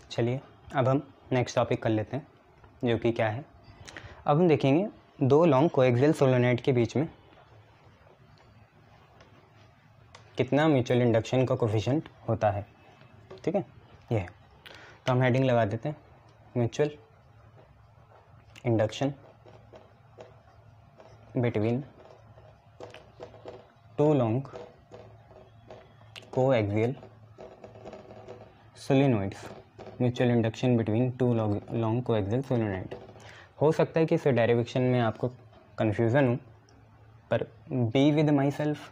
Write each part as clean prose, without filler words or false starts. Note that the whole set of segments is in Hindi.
चलिए अब हम नेक्स्ट टॉपिक कर लेते हैं, जो कि क्या है। अब हम देखेंगे दो लॉन्ग कोएक्सियल सोलेनोइड के बीच में कितना म्यूचुअल इंडक्शन का कोफिशिएंट होता है। ठीक है, ये है। तो हम हेडिंग लगा देते हैं mutual induction between two long coaxial सोलेनोइड्स। Mutual induction between two long coaxial solenoid. हो सकता है कि इस डेरिवेशन में आपको कन्फ्यूज़न हो, पर बी विद माई सेल्फ,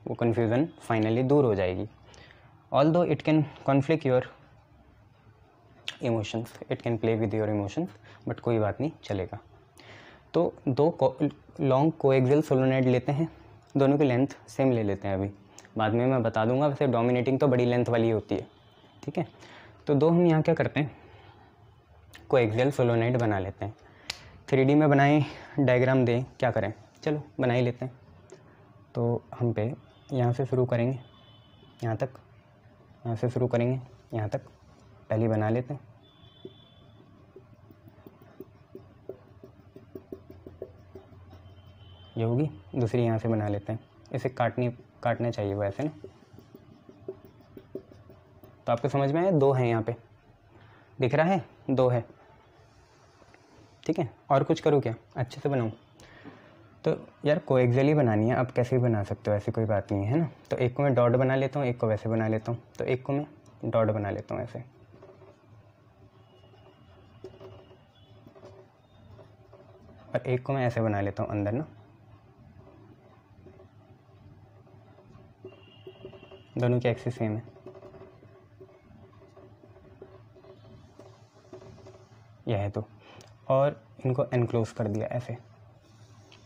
वो कन्फ्यूज़न फाइनली दूर हो जाएगी। Although it can conflict your emotions, it can play with your emotions, but कोई बात नहीं, चलेगा। तो दो लॉन्ग कोएक्सियल सोलेनोइड लेते हैं, दोनों की लेंथ सेम ले लेते हैं। अभी बाद में मैं बता दूंगा, वैसे डोमिनेटिंग तो बड़ी लेंथ वाली होती है। ठीक है, तो दो हम यहाँ क्या करते हैं, कोएक्सियल सोलेनोइड बना लेते हैं। 3D में बनाएं, डायग्राम दें, क्या करें, चलो बना ही लेते हैं। तो हम पे यहाँ से शुरू करेंगे यहाँ तक, यहाँ से शुरू करेंगे यहाँ तक, पहले बना लेते हैं। ये होगी, दूसरी यहाँ से बना लेते हैं। इसे काटने चाहिए वो ऐसे ना। तो आपको समझ में आया, दो हैं यहाँ पे, दिख रहा है, दो है। ठीक है, और कुछ करूँ क्या, अच्छे से बनाऊँ? तो यार कोएक्सियल ही बनानी है, आप कैसे भी बना सकते हो, ऐसी कोई बात नहीं है ना। तो एक को मैं डॉट बना लेता हूँ, एक को वैसे बना लेता हूँ। तो एक को मैं डॉट बना लेता हूँ ऐसे, और एक को मैं ऐसे बना लेता हूँ अंदर ना। दोनों की एक्सिस सेम है। यह है तो, और इनको एनक्लोज कर दिया ऐसे,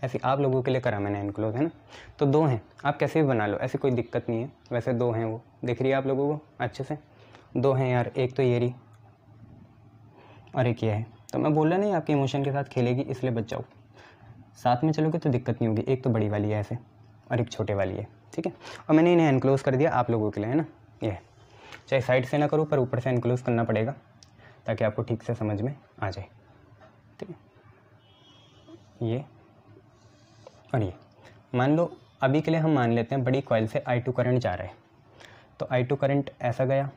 ऐसे आप लोगों के लिए करा मैंने एनक्लोज, है ना। तो दो हैं, आप कैसे भी बना लो, ऐसी कोई दिक्कत नहीं है। वैसे दो हैं, वो दिख रही है आप लोगों को अच्छे से, दो हैं यार, एक तो ये रही और एक ये है। तो मैं बोल रहा नहीं, आपके इमोशन के साथ खेलेगी, इसलिए बच जाओ। साथ में चलोगे तो दिक्कत नहीं होगी। एक तो बड़ी वाली है ऐसे, और एक छोटे वाली है। ठीक है, और मैंने इन्हें एनक्लोज कर दिया आप लोगों के लिए, है ना। ये है, चाहे साइड से ना करूँ, पर ऊपर से एनक्लोज करना पड़ेगा ताकि आपको ठीक से समझ में आ जाए। ठीक है, ये और ये मान लो, अभी के लिए हम मान लेते हैं बड़ी कॉइल से I2 करंट जा रहा है। तो I2 करंट ऐसा गया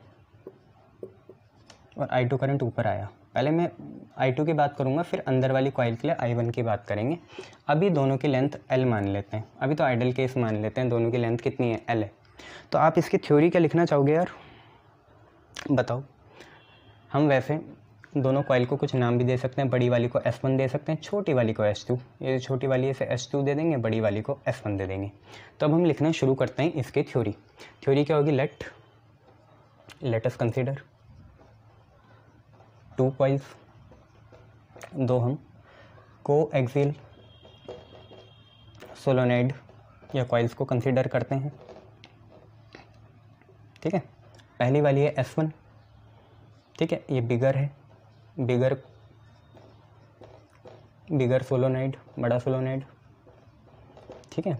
और I2 करंट ऊपर आया। पहले मैं I2 की बात करूँगा, फिर अंदर वाली कॉइल के लिए I1 की बात करेंगे। अभी दोनों की लेंथ L मान लेते हैं, अभी तो आइडल केस मान लेते हैं। दोनों की लेंथ कितनी है, L है। तो आप इसकी थ्योरी क्या लिखना चाहोगे यार, बताओ। हम वैसे दोनों कॉइल को कुछ नाम भी दे सकते हैं। बड़ी वाली को S1 दे सकते हैं, छोटी वाली को S2। ये छोटी वाली इसे S2 दे देंगे, बड़ी वाली को S1 दे देंगे। तो अब हम लिखना शुरू करते हैं इसकी थ्योरी। थ्योरी क्या होगी, late us consider two coils, दो हम कोएक्सियल सोलेनोइड या कॉइल्स को कंसीडर करते हैं। ठीक है, पहली वाली है S1। ठीक है, ये बिगर है, बिगर सोलेनोइड, बड़ा सोलेनोइड। ठीक है,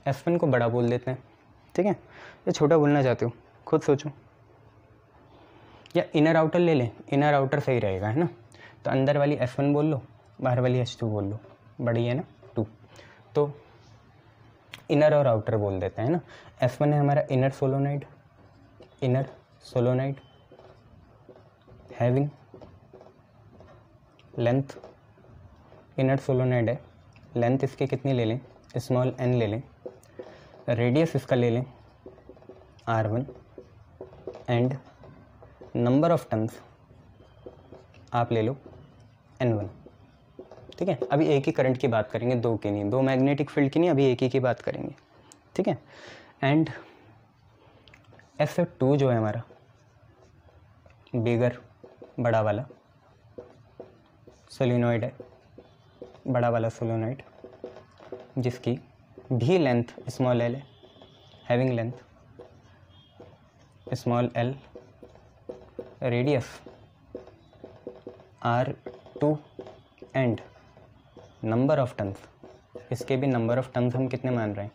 S1 को बड़ा बोल देते हैं। ठीक है, ये छोटा बोलना चाहते हो खुद सोचो, या इनर आउटर ले लें, इनर आउटर सही रहेगा, है ना। तो अंदर वाली S1 बोल लो, बाहर वाली S2 बोल लो, बड़ी है ना 2। तो इनर और आउटर बोल देते हैं ना। S1 है हमारा inner solenoid having length, inner solenoid है, लेंथ इसकी कितनी ले लें, स्मॉल n ले लें, रेडियस इसका ले लें R1, and number of turns आप ले लो N1। ठीक है, अभी एक ही करंट की बात करेंगे, दो की नहीं, दो मैग्नेटिक फील्ड की नहीं, अभी एक ही की बात करेंगे। ठीक है, एंड S2 जो है हमारा बिगर, बड़ा वाला सोलेनोइड है, बड़ा वाला सोलेनोइड, जिसकी भी लेंथ स्मॉल l है, having length small l, radius R2, and number of turns, इसके भी नंबर ऑफ टर्न्स हम कितने मान रहे हैं,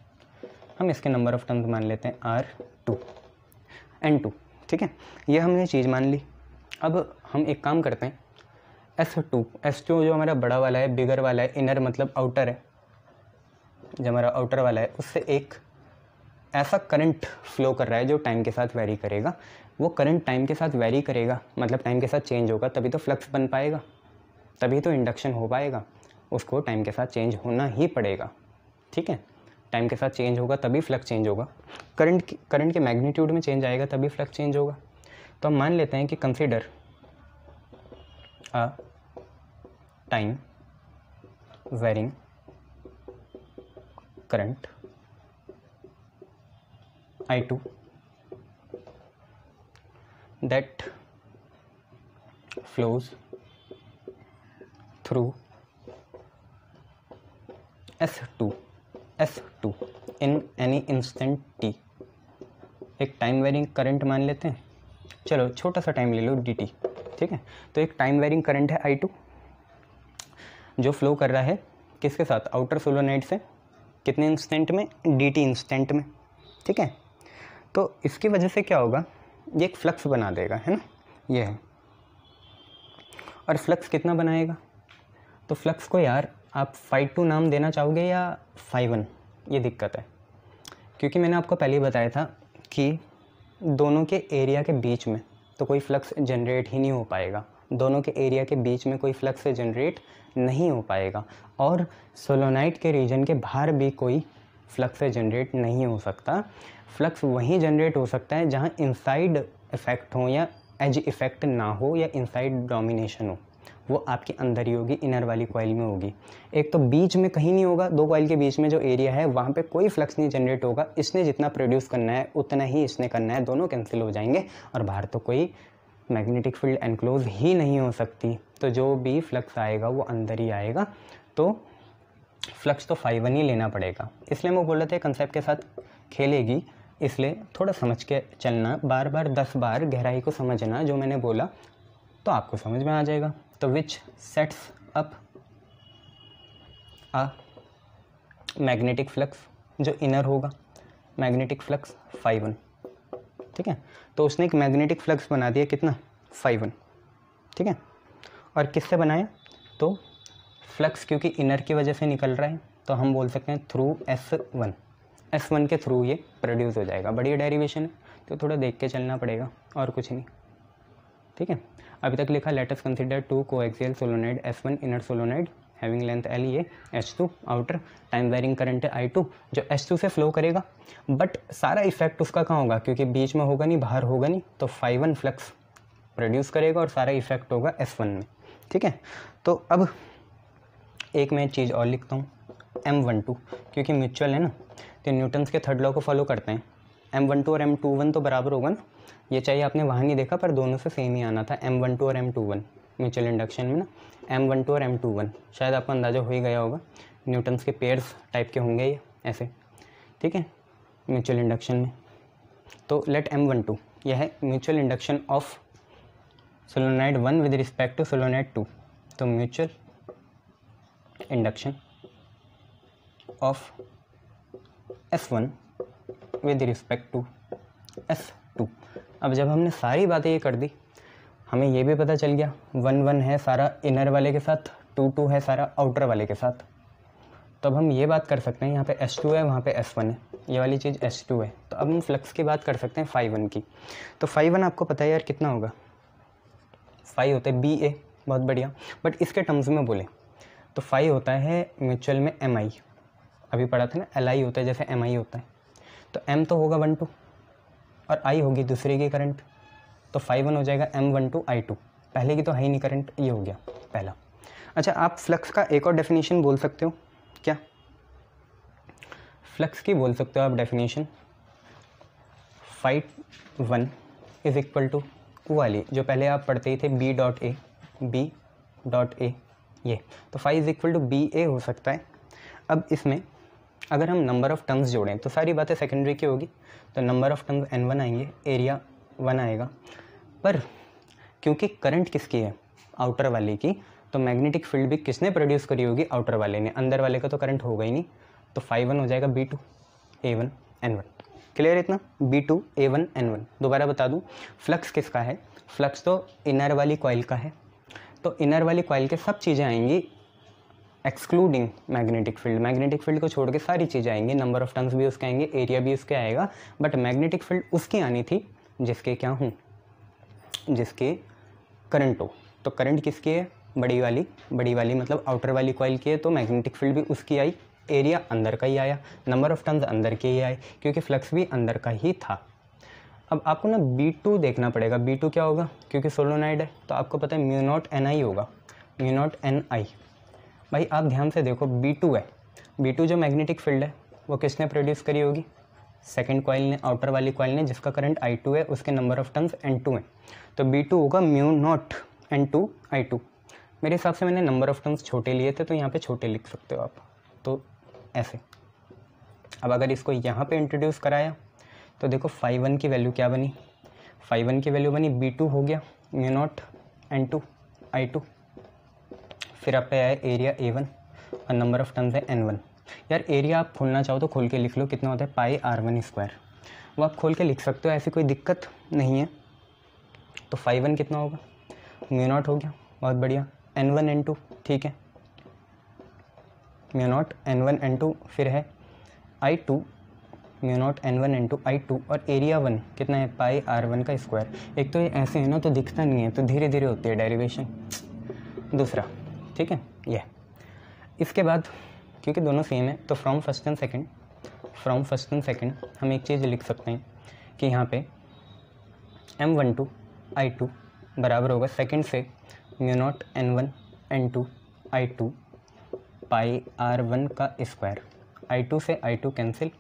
हम इसके नंबर ऑफ टर्न्स मान लेते हैं R2 N2। ठीक है, ये हमने चीज़ मान ली। अब हम एक काम करते हैं, S2 जो हमारा बड़ा वाला है, बिगर वाला है, इनर मतलब आउटर है, जो हमारा आउटर वाला है, उससे एक ऐसा करंट फ्लो कर रहा है जो टाइम के साथ वेरी करेगा। वो करंट टाइम के साथ वेरी करेगा मतलब टाइम के साथ चेंज होगा, तभी तो फ्लक्स बन पाएगा, तभी तो इंडक्शन हो पाएगा। उसको टाइम के साथ चेंज होना ही पड़ेगा, ठीक है। टाइम के साथ चेंज होगा तभी फ्लक्स चेंज होगा। करंट के मैग्नीट्यूड में चेंज आएगा तभी फ्लक्स चेंज होगा। तो हम मान लेते हैं कि consider a time varying current I2 that flows through S2 in any instant t। एक टाइम वेरिंग करंट मान लेते हैं, चलो छोटा सा टाइम ले लो dt, ठीक है। तो एक टाइम वेरिंग करंट है I2 जो फ्लो कर रहा है किसके साथ, आउटर सोलोनाइड से, कितने इंस्टेंट में, dt इंस्टेंट में, ठीक है। तो इसकी वजह से क्या होगा, ये एक फ्लक्स बना देगा, है ना, ये है। और फ्लक्स कितना बनाएगा, तो फ्लक्स को यार आप phi2 नाम देना चाहोगे या phi1, ये दिक्कत है, क्योंकि मैंने आपको पहले ही बताया था कि दोनों के एरिया के बीच में तो कोई फ्लक्स जनरेट ही नहीं हो पाएगा, दोनों के एरिया के बीच में कोई फ्लक्स जनरेट नहीं हो पाएगा, और सोलोनाइड के रीजन के बाहर भी कोई फ्लक्स जनरेट नहीं हो सकता। फ्लक्स वहीं जनरेट हो सकता है जहाँ इनसाइड इफेक्ट हो या एज इफेक्ट ना हो या इनसाइड डोमिनेशन हो, वो आपके अंदर ही होगी, इनर वाली कॉइल में होगी। एक तो बीच में कहीं नहीं होगा, दो कॉइल के बीच में जो एरिया है वहाँ पे कोई फ्लक्स नहीं जनरेट होगा, इसने जितना प्रोड्यूस करना है उतना ही इसने करना है, दोनों कैंसिल हो जाएंगे, और बाहर तो कोई मैग्नेटिक फील्ड एनक्लोज ही नहीं हो सकती, तो जो भी फ्लक्स आएगा वो अंदर ही आएगा। तो फ्लक्स तो phi1 ही लेना पड़ेगा। इसलिए मैं बोल रहा था कंसेप्ट के साथ खेलेगी, इसलिए थोड़ा समझ के चलना, बार बार 10 बार गहराई को समझना जो मैंने बोला, तो आपको समझ में आ जाएगा। तो which sets up a magnetic flux, जो इनर होगा, मैग्नेटिक फ्लक्स phi1, ठीक है। तो उसने एक मैग्नेटिक फ्लक्स बना दिया, कितना, phi1, ठीक है। और किससे बनाया, तो फ्लक्स क्योंकि इनर की वजह से निकल रहा है, तो हम बोल सकते हैं थ्रू S1 के थ्रू ये प्रोड्यूस हो जाएगा। बढ़िया डेरिवेशन है, तो थोड़ा देख के चलना पड़ेगा और कुछ नहीं, ठीक है। अभी तक लिखा let us consider two coaxial solenoid S1 inner solenoid having length L, ये H2 outer, time varying current है I2 जो S2 से फ्लो करेगा, बट सारा इफेक्ट उसका कहाँ होगा, क्योंकि बीच में होगा नहीं, बाहर होगा नहीं, तो phi1 फ्लक्स प्रोड्यूस करेगा और सारा इफेक्ट होगा S1 में, ठीक है। तो अब एक मैं चीज़ और लिखता हूँ, M12, क्योंकि म्यूचुअल है ना, तो न्यूटन्स के थर्ड लॉ को फॉलो करते हैं। M12 और M21 तो बराबर होगा ना, ये चाहिए आपने वहाँ नहीं देखा, पर दोनों से सेम ही आना था, M12 और M21 म्यूचुअल इंडक्शन में ना, M12 और M21 शायद आपको अंदाज़ा हो ही गया होगा, न्यूटन्स के पेयर्स टाइप के होंगे ये ऐसे, ठीक है, म्यूचुअल इंडक्शन में। तो लेट M12 यह है mutual induction of solenoid 1 with respect to solenoid 2, तो mutual induction of S1 with respect to S2। अब जब हमने सारी बातें ये कर दी, हमें ये भी पता चल गया 1 है सारा इनर वाले के साथ, 2 है सारा आउटर वाले के साथ, तो अब हम ये बात कर सकते हैं, यहाँ पे S2 है, वहाँ पे S1 है, ये वाली चीज़ S2 है, तो अब हम फ्लक्स की बात कर सकते हैं phi1 की। तो phi1 आपको पता है यार कितना होगा, phi होता है BA, बहुत बढ़िया, बट इसके टर्म्स में बोले तो phi होता है म्यूचुअल में MI, अभी पढ़ा था ना, LI होता है जैसे MI होता है, तो M तो होगा 1-2 और I होगी दूसरे की करंट, तो phi1 हो जाएगा M12 I2, पहले की तो है ही नहीं करंट, ये हो गया पहला। अच्छा, आप फ्लक्स का एक और डेफिनेशन बोल सकते हो क्या, फ्लक्स की बोल सकते हो आप definition, phi1 is equal to वो वाली जो पहले आप पढ़ते ही थे B डॉट ए ये, तो phi is equal to BA हो सकता है। अब इसमें अगर हम नंबर ऑफ़ टर्म्स जोड़ें तो सारी बातें सेकेंडरी की होगी, तो नंबर ऑफ़ टर्म्स N1 आएंगे, एरिया 1 आएगा, पर क्योंकि करंट किसकी है, आउटर वाले की, तो मैग्नेटिक फील्ड भी किसने प्रोड्यूस करी होगी, आउटर वाले ने, अंदर वाले का तो करंट होगा ही नहीं, तो phi1 हो जाएगा B2 A1 N1, क्लियर इतना, B2 A1 N1। दोबारा बता दूँ, फ्लक्स किसका है, फ्लक्स तो इनर वाली कॉइल का है, तो इनर वाली कॉइल के सब चीज़ें आएंगी excluding magnetic field. Magnetic field को छोड़ के सारी चीज़ें आएंगी, नंबर ऑफ टर्न्स भी उसके आएंगे, एरिया भी उसके आएगा, बट मैग्नेटिक फील्ड उसकी आनी थी जिसके क्या हूँ, जिसके करंट हो। तो करंट किसकी है, बड़ी वाली मतलब आउटर वाली कॉइल की है, तो मैग्नेटिक फील्ड भी उसकी आई, एरिया अंदर का ही आया, नंबर ऑफ टर्न्स अंदर के ही आए, क्योंकि फ्लक्स भी अंदर का ही था। अब आपको ना B2 देखना पड़ेगा, B2 क्या होगा, क्योंकि सोलोनाइड है तो आपको पता है म्यू नॉट NI होगा, म्यू नॉट NI। भाई आप ध्यान से देखो, B2 है, B2 जो मैग्नेटिक फील्ड है वो किसने प्रोड्यूस करी होगी, सेकंड कॉइल ने, आउटर वाली कॉइल ने, जिसका करंट I2 है, उसके नंबर ऑफ टर्न्स N2 है, तो B2 होगा म्यू नॉट N2 I2। मेरे हिसाब से मैंने नंबर ऑफ टर्न्स छोटे लिए थे तो यहाँ पे छोटे लिख सकते हो आप, तो ऐसे। अब अगर इसको यहाँ पे इंट्रोड्यूस कराया तो देखो φ1 की वैल्यू क्या बनी, φ1 की वैल्यू बनी B2 हो गया म्यू नॉट N2 I2। फिर आप पे आया एरिया A1 और नंबर ऑफ टर्न्स है N1। यार एरिया आप खोलना चाहो तो खोल के लिख लो, कितना होता है πr1², वो आप खोल के लिख सकते हो, ऐसी कोई दिक्कत नहीं है। तो φ1 कितना होगा, म्यू नॉट हो गया, बहुत बढ़िया, N1 N2, ठीक है, म्यू नॉट N1 N2। फिर है I2 mu naught N1 N2 I2, और एरिया 1 कितना है πr1²। एक तो ये ऐसे है ना तो दिखता नहीं है, तो धीरे धीरे होती है डेरिवेशन। दूसरा, ठीक है, ये इसके बाद क्योंकि दोनों सेम है तो फ्रॉम फर्स्ट एंड सेकंड हम एक चीज़ लिख सकते हैं कि यहाँ पे M12 I2 बराबर होगा सेकंड से mu naught N1 N2 I2 πr1 का स्क्वायर। I2 से I2 cancel,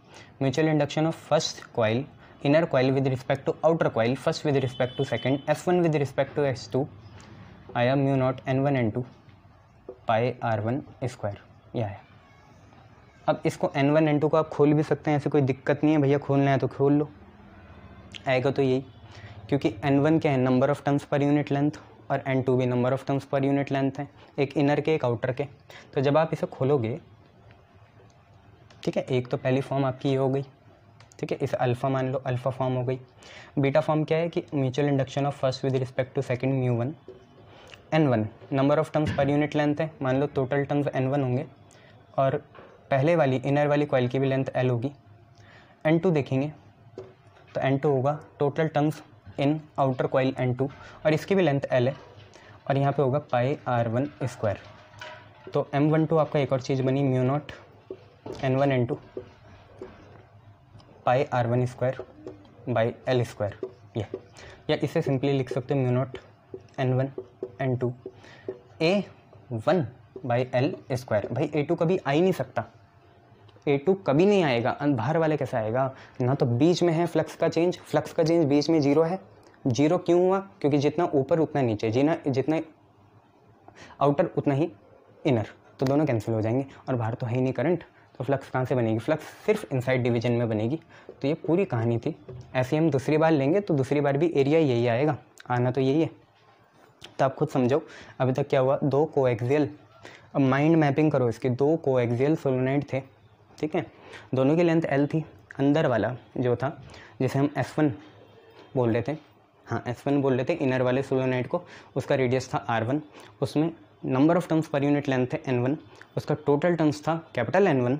mutual induction of first coil, inner coil with respect to outer coil, first with respect to second, S1 with respect to S2 आया mu naught N1 N2 πr1², यह है। अब इसको N1 N2 को आप खोल भी सकते हैं, ऐसी कोई दिक्कत नहीं है, भैया खोलना है तो खोल लो, आएगा तो यही, क्योंकि N1 क्या है, नंबर ऑफ टर्न्स पर यूनिट लेंथ, और N2 भी नंबर ऑफ टर्न्स पर यूनिट लेंथ है, एक इनर के एक आउटर के। तो जब आप इसे खोलोगे, ठीक है, एक तो पहली फॉर्म आपकी ये हो गई, ठीक है, इसे अल्फ़ा मान लो, अल्फ़ा फॉर्म हो गई। बीटा फॉर्म क्या है कि mutual induction of first with respect to second μ1, N1 number of turns पर यूनिट लेंथ है, मान लो टोटल टर्न्स N1 होंगे, और पहले वाली इनर वाली कॉइल की भी लेंथ L होगी। N2 देखेंगे तो N2 होगा total turns in outer coil N2, और इसकी भी लेंथ L है, और यहाँ पे होगा πr1²। तो M12 आपका एक और चीज़ बनी mu naught N1 N2 πr1²/L², ये, या इसे सिंपली लिख सकते हैं mu naught N1 N2 A1/L²। भाई A2 कभी आ ही नहीं सकता, A2 कभी नहीं आएगा, बाहर वाले कैसे आएगा ना, तो बीच में है फ्लक्स का चेंज बीच में जीरो है। जीरो क्यों हुआ, क्योंकि जितना ऊपर उतना नीचे, जितना आउटर उतना ही इनर, तो दोनों कैंसिल हो जाएंगे, और बाहर तो है ही नहीं करंट, तो फ्लक्स कहाँ से बनेगी, फ्लक्स सिर्फ इनसाइड डिवीजन में बनेगी। तो ये पूरी कहानी थी। ऐसे हम दूसरी बार लेंगे तो दूसरी बार भी एरिया यही आएगा, आना तो यही है। तो आप खुद समझो अभी तक क्या हुआ, दो कोएक्सियल, अब माइंड मैपिंग करो इसकी, दो कोएक्सियल सोलोनाइड थे, ठीक है, दोनों की लेंथ L थी। अंदर वाला जो था जिसे हम S1 बोल रहे थे, हाँ S1 बोल रहे थे इनर वाले सोलोनाइड को, उसका रेडियस था R1, उसमें नंबर ऑफ टर्न्स पर यूनिट लेंथ थे N1, उसका टोटल टर्न्स था कैपिटल N1,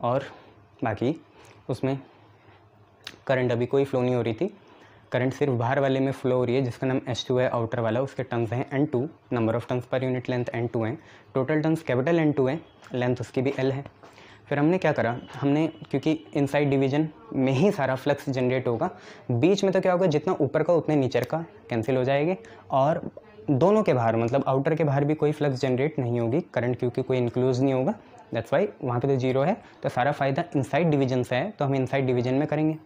और बाकी उसमें करंट अभी कोई फ्लो नहीं हो रही थी, करंट सिर्फ बाहर वाले में फ्लो हो रही है जिसका नाम S2 है, आउटर वाला, उसके टर्न्स हैं N2, नंबर ऑफ टर्न्स पर यूनिट लेंथ N2 है, टोटल टर्न्स कैपिटल N2 है, लेंथ उसकी भी L है। फिर हमने क्या करा, हमने क्योंकि इनसाइड डिवीजन में ही सारा फ्लक्स जनरेट होगा, बीच में तो क्या होगा, जितना ऊपर का उतने नीचे का कैंसिल हो जाएंगे, और दोनों के बाहर मतलब आउटर के बाहर भी कोई फ्लक्स जनरेट नहीं होगी, करंट क्योंकि कोई इंक्लूज नहीं होगा, दैट्स वाई वहाँ पे तो जीरो है। तो सारा फ़ायदा इनसाइड डिवीजन से है, तो हम इनसाइड डिवीजन में करेंगे।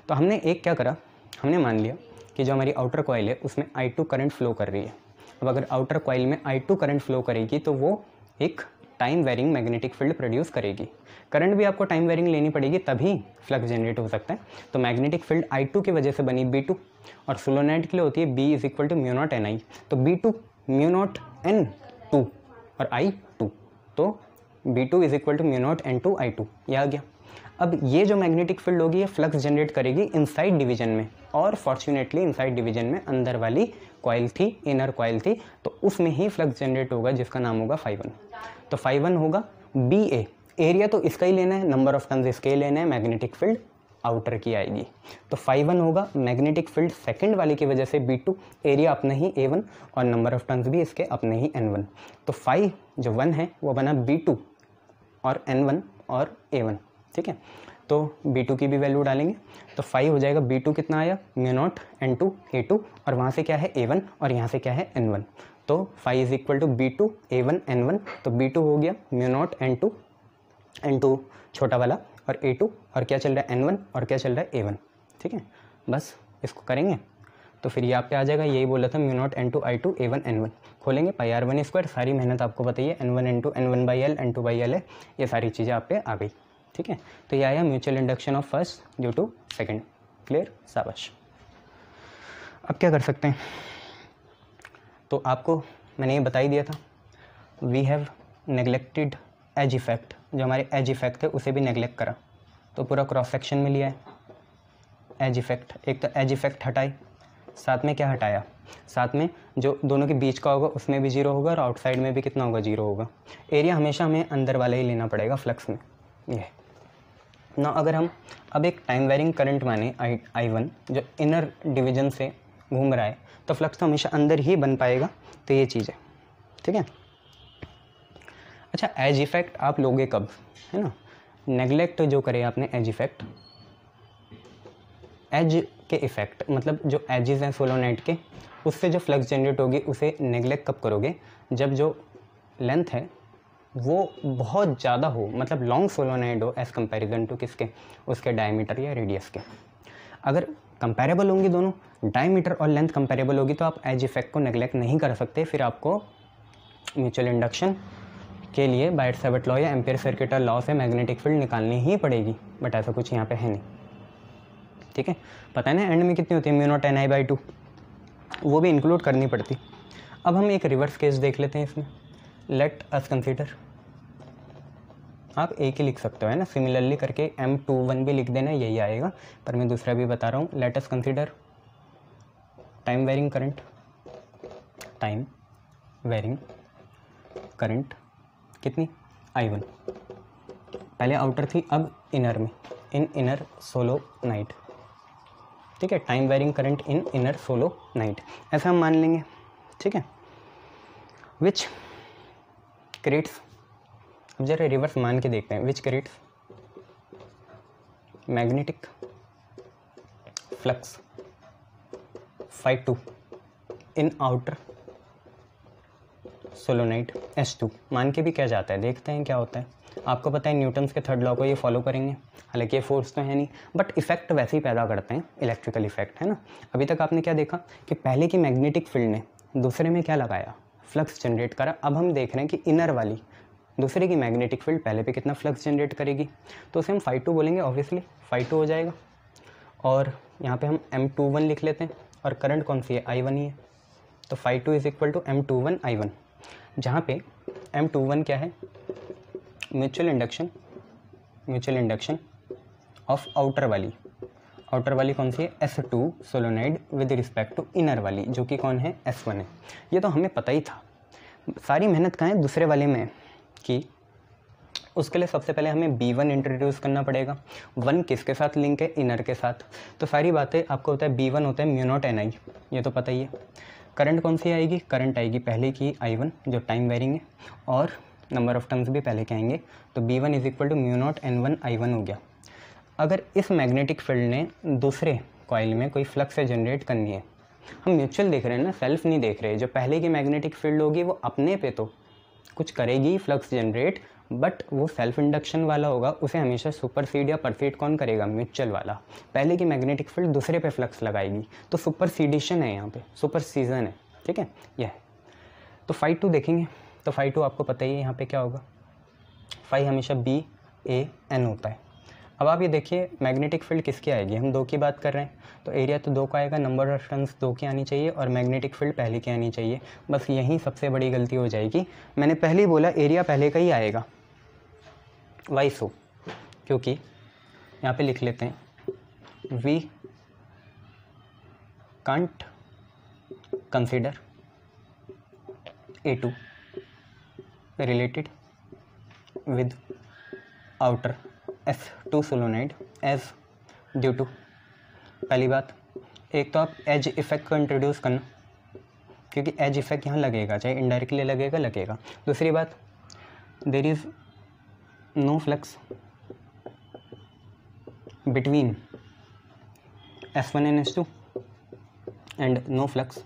तो हमने एक क्या करा, हमने मान लिया कि जो हमारी आउटर कॉइल है उसमें I2 करंट फ्लो कर रही है। अब अगर आउटर कॉइल में I2 करंट फ्लो करेगी तो वो एक time varying magnetic field produce करेगी। करंट भी आपको टाइम वेरिंग लेनी पड़ेगी तभी फ्लक्स जनरेट हो सकता है। तो मैग्नेटिक फील्ड I2 की वजह से बनी B2, और सोलोनाइड के लिए होती है B = म्यू नॉट NI। तो B2 म्यू नॉट N2 और I2, तो B2 = mu naught N2 I2, ये आ गया। अब ये जो मैग्नेटिक फील्ड होगी ये फ्लक्स जनरेट करेगी इनसाइड डिवीजन में, और फॉर्चुनेटली इनसाइड डिवीजन में अंदर वाली कॉइल थी, इनर कॉइल थी, तो उसमें ही फ्लक्स जनरेट होगा जिसका नाम होगा φ1। तो φ1 होगा BA, एरिया तो इसका ही लेना है, नंबर ऑफ टर्न्स इसके ही लेना है, मैग्नेटिक फील्ड आउटर की आएगी। तो φ1 होगा मैग्नेटिक फील्ड सेकंड वाले की वजह से B2, एरिया अपना ही A1 और नंबर ऑफ टर्न्स भी इसके अपने ही N1। तो φ जो 1 है वो बना B2 और N1 और A1, ठीक है। तो B2 की भी वैल्यू डालेंगे तो φ हो जाएगा B2 कितना आया μ0 N2 A2, और वहाँ से क्या है A1 और यहाँ से क्या है N1। तो φ is equal to B2 A1 N1, तो B2 हो गया μ0 N2, N2 छोटा वाला और A2, और क्या चल रहा है N1 और क्या चल रहा है A1, ठीक है। बस इसको करेंगे तो फिर यहाँ पे आ जाएगा, यही बोला था μ0 N2 I2 A1 N1, खोलेंगे πr1², सारी मेहनत आपको बताइए, N1 N2 N1/L N2/L है, ये सारी चीज़ें आप पे आ गई, ठीक है। तो ये आया mutual induction of first due to second. Clear, शाबाश। अब क्या कर सकते हैं, तो आपको मैंने ये बता ही दिया था, we have neglected edge effect, जो हमारे एज इफेक्ट है उसे भी नेग्लेक्ट करा, तो पूरा क्रॉस सेक्शन में लिया है एज इफेक्ट। एक तो एज इफेक्ट हटाए, साथ में क्या हटाया, साथ में जो दोनों के बीच का होगा उसमें भी 0 होगा और आउटसाइड में भी कितना होगा, 0 होगा। एरिया हमेशा हमें अंदर वाला ही लेना पड़ेगा फ्लक्स में, ये ना। अगर हम अब एक टाइम वेरिंग करंट माने I1 जो इनर डिवीजन से घूम रहा है, तो फ्लक्स तो हमेशा अंदर ही बन पाएगा, तो ये चीज़ है, ठीक है। अच्छा, एज इफेक्ट आप लोगे कब, है ना, नेगलेक्ट जो करे आपने एज इफेक्ट, एज के इफेक्ट मतलब जो एजेस हैं सोलोनाइट के, उससे जो फ्लक्स जनरेट होगी उसे नेगलेक्ट कब करोगे, जब जो लेंथ है वो बहुत ज़्यादा हो, मतलब लॉन्ग सोलोनाइड हो एज़ कंपैरिजन टू किसके, उसके डायमीटर या रेडियस के। अगर कंपैरेबल होंगी दोनों, डायमीटर और लेंथ कंपैरेबल होगी, तो आप एज इफेक्ट को नेगलेक्ट नहीं कर सकते, फिर आपको म्यूचुअल इंडक्शन के लिए बायट-सैवर्ट लॉ या एम्पियर सर्किटल लॉ से मैग्नेटिक फील्ड निकालनी ही पड़ेगी, बट ऐसा कुछ यहाँ पे है नहीं, ठीक है। पता है ना एंड में कितनी होती है, μ0 Ni/2, वो भी इंक्लूड करनी पड़ती। अब हम एक रिवर्स केस देख लेते हैं इसमें, लेट अस कंसीडर, आप एक ही लिख सकते हो, है ना, सिमिलरली करके M21 भी लिख देना, यही आएगा, पर मैं दूसरा भी बता रहा हूँ। Let us consider time varying current, time varying current कितनी, I1, पहले आउटर थी, अब इनर में, इन इनर सोलोनाइड, ठीक है, time varying current in inner solenoid, ऐसा हम मान लेंगे, ठीक है। विच क्रिएट्स, अब जरा रिवर्स मान के देखते हैं, which creates magnetic flux φ2 in outer solenoid S2, मान के भी क्या जाता है, देखते हैं क्या होता है। आपको पता है न्यूटन्स के थर्ड लॉ को ये फॉलो करेंगे, हालांकि ये फोर्स तो है नहीं, बट इफेक्ट वैसे ही पैदा करते हैं, इलेक्ट्रिकल इफेक्ट, है ना। अभी तक आपने क्या देखा कि पहले की मैग्नेटिक फील्ड ने दूसरे में क्या लगाया, फ्लक्स जनरेट करा। अब हम देख रहे हैं कि इनर वाली दूसरे की मैग्नेटिक फील्ड पहले पे कितना फ्लक्स जनरेट करेगी, तो उसे हम φ2 बोलेंगे, ऑब्वियसली φ2 हो जाएगा। और यहाँ पे हम M21 लिख लेते हैं, और करंट कौन सी है, I1 ही है, तो φ2 is equal to M21 I1, जहाँ पे M21 क्या है, म्यूचुअल इंडक्शन ऑफ आउटर वाली कौन सी है, S2 solenoid with respect to inner वाली, जो कि कौन है, S1 है। ये तो हमें पता ही था, सारी मेहनत कहाँ है, दूसरे वाले में, कि उसके लिए सबसे पहले हमें B1 इंट्रोड्यूस करना पड़ेगा। 1 किसके साथ लिंक है, इनर के साथ, तो सारी बातें आपको होता है, B1 होता है μ0 Ni, ये तो पता ही है। करंट कौन सी आएगी, करंट आएगी पहले की I1 जो टाइम वेरिंग है, और नंबर ऑफ टर्म्स भी पहले के आएंगे, तो B1 is equal to μ0 N1 I1 हो गया। अगर इस मैग्नेटिक फील्ड ने दूसरे कॉइल में कोई फ्लक्स जनरेट करनी है, हम म्यूचुअल देख रहे हैं ना, सेल्फ नहीं देख रहे, जो पहले की मैग्नेटिक फील्ड होगी वो अपने पे तो कुछ करेगी फ्लक्स जनरेट, बट वो सेल्फ इंडक्शन वाला होगा, उसे हमेशा सुपरसीड या परसीड कौन करेगा, म्यूचुअल वाला। पहले की मैग्नेटिक फील्ड दूसरे पे फ्लक्स लगाएगी, तो सुपरसीडिशन है, यहाँ पे सुपरसीजन है, ठीक है, यह है। तो φ2 देखेंगे, तो φ2 आपको पता ही है यहाँ पे क्या होगा, फाई हमेशा BAN होता है। अब आप ये देखिए मैग्नेटिक फील्ड किसकी आएगी, हम 2 की बात कर रहे हैं, तो एरिया तो 2 का आएगा, नंबर ऑफ टर्न्स 2 की आनी चाहिए, और मैग्नेटिक फील्ड पहले की आनी चाहिए। बस यही सबसे बड़ी गलती हो जाएगी, मैंने पहले ही बोला एरिया पहले का ही आएगा, वाई सो, क्योंकि यहाँ पे लिख लेते हैं we can't consider A2 related with outer S2 solenoid as due to, पहली बात, एक तो आप एज इफेक्ट को इंट्रोड्यूस करना, क्योंकि एज इफेक्ट यहाँ लगेगा, चाहे इनडायरेक्टली लगेगा। दूसरी बात, there is no flux between S1 and S2 and no flux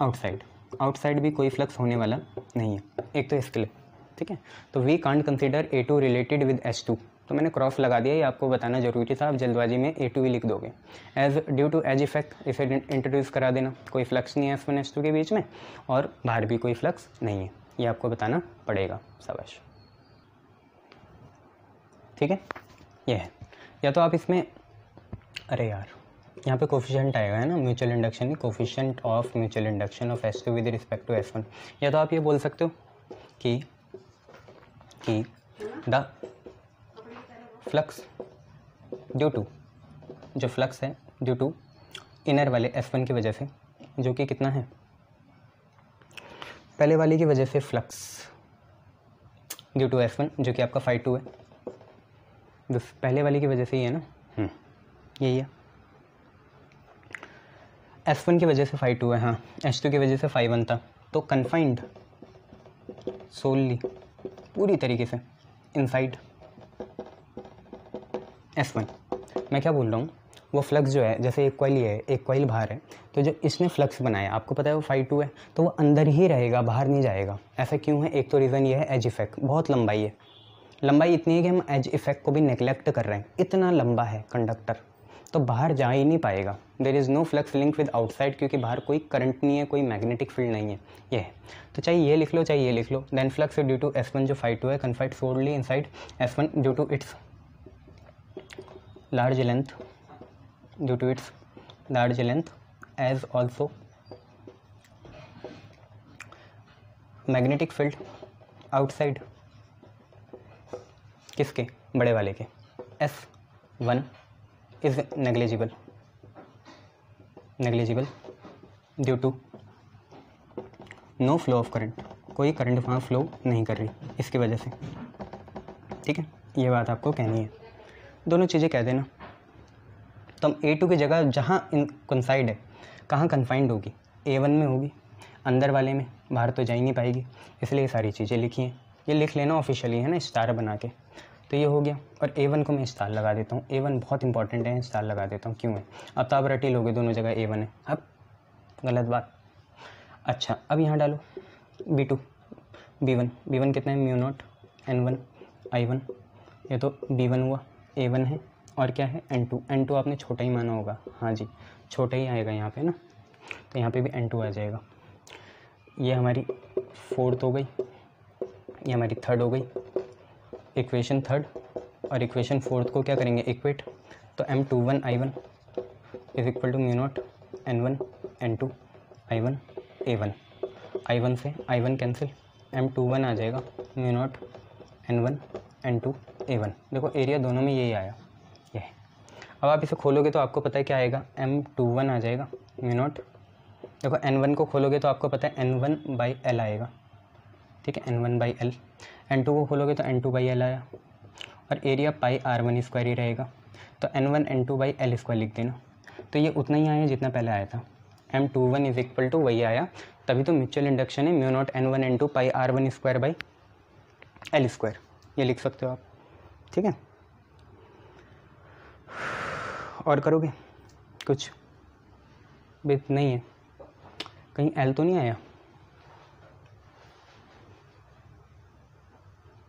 outside भी कोई फ्लक्स होने वाला नहीं है, एक तो इसके लिए, ठीक है। तो we can't consider A2 related with S2, तो मैंने क्रॉस लगा दिया, ये आपको बताना जरूरी था, आप जल्दबाजी में A2 ही लिख दोगे। Edge due to edge effect इसे इंट्रोड्यूस करा देना, कोई फ्लक्स नहीं है S1 S2 के बीच में और बाहर भी कोई फ्लक्स नहीं है, ये आपको बताना पड़ेगा, शाबाश, ठीक है। ये है, या तो आप इसमें, अरे यार यहाँ पे कोफिशिएंट आएगा है ना, म्यूचुअल इंडक्शन की coefficient of mutual induction of S2 with respect to S1, या तो आप ये बोल सकते हो कि द फ्लक्स ड्यू टू, जो फ्लक्स है ड्यू टू इनर वाले S1 की वजह से, जो कि कितना है, पहले वाले की वजह से फ्लक्स ड्यू टू S1 जो कि आपका phi2 है, पहले वाले की वजह से ही है ना, यही है। S1 की वजह से phi2 है, हाँ, S2 की वजह से phi1 था, तो कन्फाइंड सोलली पूरी तरीके से इनसाइड S1। मैं क्या बोल रहा हूँ, वो फ्लक्स जो है, जैसे एक कॉइल ये है, एक कॉइल बाहर है, तो जो इसने फ्लक्स बनाया, आपको पता है वो phi2 है, तो वो अंदर ही रहेगा, बाहर नहीं जाएगा। ऐसा क्यों है? एक तो रीज़न ये है एज इफेक्ट, बहुत लंबाई है, लंबाई इतनी है कि हम एज इफेक्ट को भी नेग्लेक्ट कर रहे हैं, इतना लंबा है कंडक्टर, तो बाहर जा ही नहीं पाएगा। There is no flux link with outside, क्योंकि बाहर कोई करंट नहीं है, कोई मैग्नेटिक फील्ड नहीं है, ये है। तो चाहे ये लिख लो चाहे ये लिख लो। Then flux due to S1 जो phi2 है, confined solely inside S1 due to its large length, as also magnetic field outside किसके, बड़े वाले के। S1 is negligible due to no flow of current, कोई करंट वहाँ फ्लो नहीं कर रही इसकी वजह से, ठीक है। ये बात आपको कहनी है, दोनों चीज़ें कह देना। तो हम A2 की जगह जहाँ कॉन्साइड है, कहाँ कन्फाइंड होगी, A1 में होगी, अंदर वाले में, बाहर तो जा ही नहीं पाएगी, इसलिए ये सारी चीज़ें लिखी हैं। ये लिख लेना ऑफिशियली, है ना, स्टार बना के। तो ये हो गया, और A1 को मैं स्टार लगा देता हूँ, A1 बहुत इंपॉर्टेंट है, स्टार लगा देता हूँ, क्यों है, अब तो आप रटी लोगे, दोनों जगह A1 है, अब गलत बात। अच्छा, अब यहाँ डालो B2, B1 कितना है, μ0 N1 I1, ये तो B1 हुआ, A1 है, और क्या है N2 आपने छोटा ही माना होगा, हाँ जी, छोटा ही आएगा यहाँ पे ना, तो यहाँ पे भी N2 आ जाएगा। ये हमारी फोर्थ हो गई, ये हमारी थर्ड हो गई, इक्वेशन थर्ड, और इक्वेशन फोर्थ को क्या करेंगे, इक्वेट। तो M21 I1 is equal to μ0 N1 N2 I1 A1, I1 से I1 कैंसिल, M21 आ जाएगा μ0 N1 N2 A1। देखो एरिया दोनों में यही आया, ये है। अब आप इसे खोलोगे तो आपको पता है क्या आएगा, M21 आ जाएगा μ0, देखो N1 को खोलोगे तो आपको पता है N1/L आएगा, ठीक है, N1/L। N2 को खोलोगे तो N2/L आया, और एरिया πr1² ही रहेगा, तो N1 N2/L² लिख देना। तो ये उतना ही आया जितना पहले आया था, M21 इज इक्वल टू वही आया, तभी तो म्यूचुअल इंडक्शन है μ0 N1 N2 πr1²/L², ये लिख सकते हो आप, ठीक है। और करोगे कुछ भी नहीं है, कहीं L तो नहीं आया,